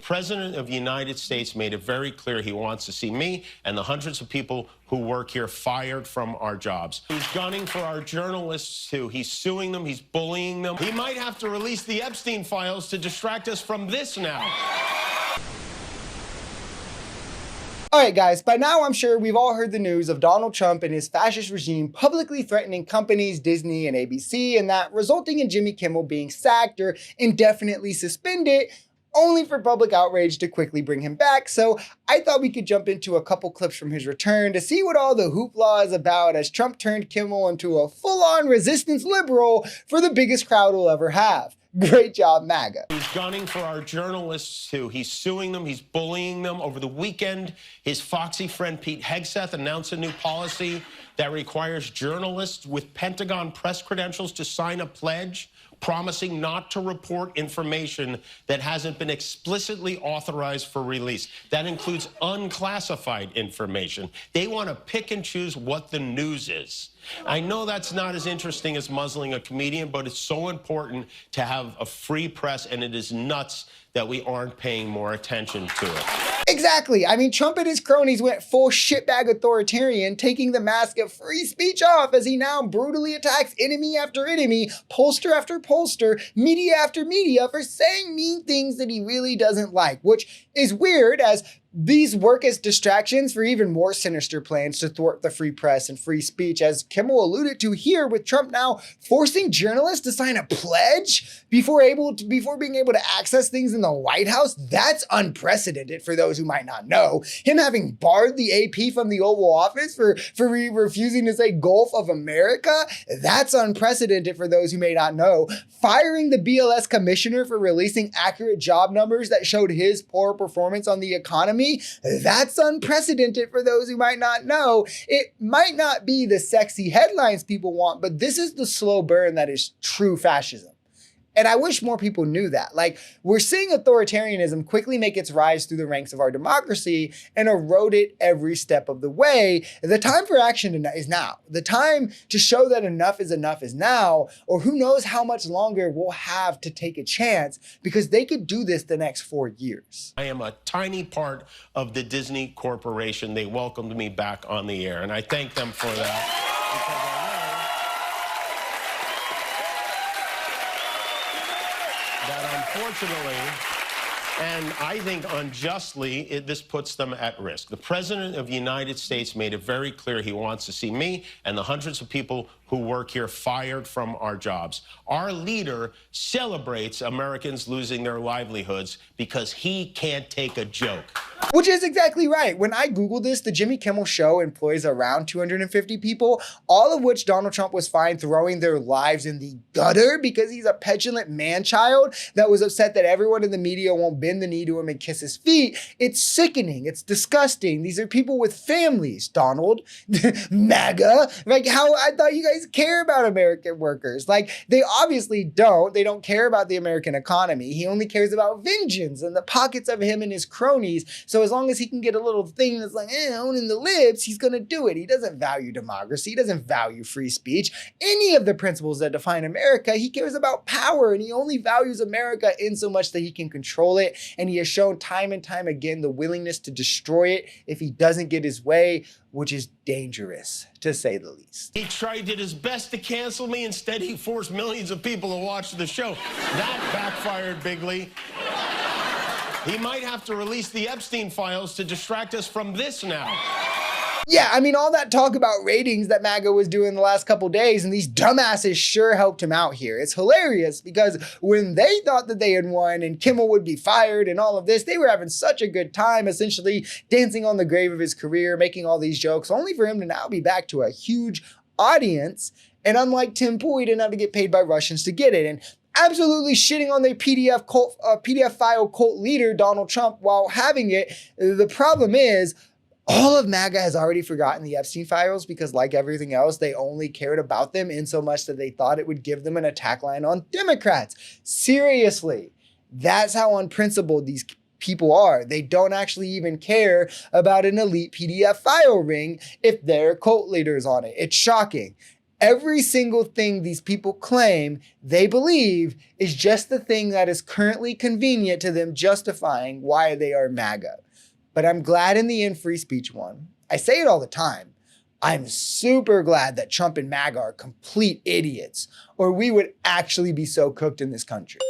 President of the United States made it very clear he wants to see me and the hundreds of people who work here fired from our jobs. He's gunning for our journalists, too. He's suing them. He's bullying them. He might have to release the Epstein files to distract us from this now. All right, guys, by now I'm sure we've all heard the news of Donald Trump and his fascist regime publicly threatening companies Disney and ABC, and that resulting in Jimmy Kimmel being sacked or indefinitely suspended, only for public outrage to quickly bring him back. So I thought we could jump into a couple clips from his return to see what all the hoopla is about as Trump turned Kimmel into a full-on resistance liberal for the biggest crowd he'll ever have. Great job, MAGA. He's gunning for our journalists, too. He's suing them. He's bullying them. Over the weekend, his foxy friend Pete Hegseth announced a new policy that requires journalists with Pentagon press credentials to sign a pledge promising not to report information that hasn't been explicitly authorized for release. That includes unclassified information. They want to pick and choose what the news is. I know that's not as interesting as muzzling a comedian, but it's so important to have a free press, and it is nuts that we aren't paying more attention to it. Exactly. I mean, Trump and his cronies went full shitbag authoritarian, taking the mask of free speech off as he now brutally attacks enemy after enemy, pollster after pollster, media after media for saying mean things that he really doesn't like, which is weird as these work as distractions for even more sinister plans to thwart the free press and free speech, as Kimmel alluded to here, with Trump now forcing journalists to sign a pledge before being able to access things in the White House. That's unprecedented for those who might not know. Him having barred the AP from the Oval Office for refusing to say Gulf of America, that's unprecedented for those who may not know. Firing the BLS commissioner for releasing accurate job numbers that showed his poor performance on the economy, that's unprecedented for those who might not know. It might not be the sexy headlines people want, but this is the slow burn that is true fascism. And I wish more people knew that. Like, we're seeing authoritarianism quickly make its rise through the ranks of our democracy and erode it every step of the way. The time for action is now. The time to show that enough is now, or who knows how much longer we'll have to take a chance, because they could do this the next 4 years. I am a tiny part of the Disney Corporation. They welcomed me back on the air, and I thank them for that. That unfortunately, and I think unjustly, this puts them at risk. The President of the United States made it very clear he wants to see me and the hundreds of people who work here fired from our jobs. Our leader celebrates Americans losing their livelihoods because he can't take a joke. Which is exactly right. When I Googled this, the Jimmy Kimmel Show employs around 250 people, all of which Donald Trump was fine throwing their lives in the gutter because he's a petulant man-child that was upset that everyone in the media won't bend the knee to him and kiss his feet. It's sickening. It's disgusting. These are people with families, Donald. MAGA. Like, how I thought you guys care about American workers. Like, they obviously don't. They don't care about the American economy. He only cares about vengeance and the pockets of him and his cronies. So as long as he can get a little thing that's like, owning the libs, he's going to do it. He doesn't value democracy. He doesn't value free speech. Any of the principles that define America, he cares about power, and he only values America in so much that he can control it. And he has shown time and time again the willingness to destroy it if he doesn't get his way, which is dangerous, to say the least. He did his best to cancel me. Instead, he forced millions of people to watch the show. That backfired bigly. He might have to release the Epstein files to distract us from this now. Yeah, I mean, all that talk about ratings that MAGA was doing the last couple days, and these dumbasses sure helped him out here. It's hilarious because when they thought that they had won and Kimmel would be fired and all of this, they were having such a good time, essentially dancing on the grave of his career, making all these jokes, only for him to now be back to a huge audience. And unlike Tim Pool, he didn't have to get paid by Russians to get it. And absolutely shitting on the PDF file cult leader, Donald Trump, while having it. The problem is, all of MAGA has already forgotten the Epstein files because, like everything else, they only cared about them in so much that they thought it would give them an attack line on Democrats. Seriously, that's how unprincipled these people are. They don't actually even care about an elite PDF file ring if there are cult leaders on it. It's shocking. Every single thing these people claim they believe is just the thing that is currently convenient to them, justifying why they are MAGA. But I'm glad in the end free speech won. I say it all the time. I'm super glad that Trump and MAGA are complete idiots, or we would actually be so cooked in this country.